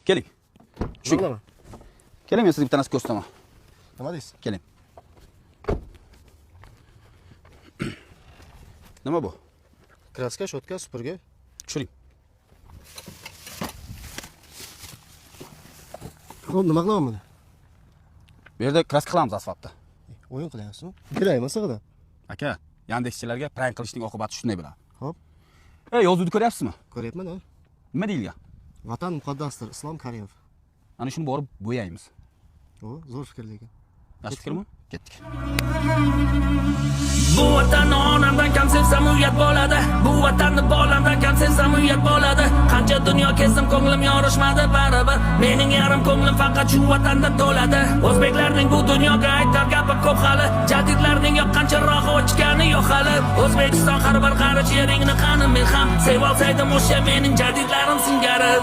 Keling. Tushing. Nima? Keling, men sizga bitta narsa ko'rsataman. Nima deysiz? Keling. Nima bu? Kraska, shotka, supurgi. Tushiring. Xo'p, nima qilaman buni? Bu yerda kraska qilamiz asfaltda. O'yin qilyapsizmi? Beraymi sig'ida? Aka, Yandexchilarga prank qilishning oqibati shunday bo'ladi. Xo'p, Yozuvni ko'ryapsizmi? ko'ryapman-a. Nima deyilgan? Vatan muqaddasdir, Islom Karimov. Ana shuni borib bo'yaymiz. O, zo'r fikr lekin. Yaxshi fikrmi? Ketdik. Bu vatanni onamdan kam sevsam uyat bo'ladi. Bu vatanni bolamdan kam sevsam uyat bo'ladi. Qancha dunyo kezdim, ko'nglim yorishmadi baribir. Mening yarim ko'nglim faqat shu vatanda to'ladi. O'zbeklarning bu dunyoga aytar gapi ko'p hali. Jadidlarning yoqqanchirog'i o'chgani yo'q hali. O'zbekiston har bir qarich yeringni qani men ham sevolsaydim o'sha mening jadidlarim singari.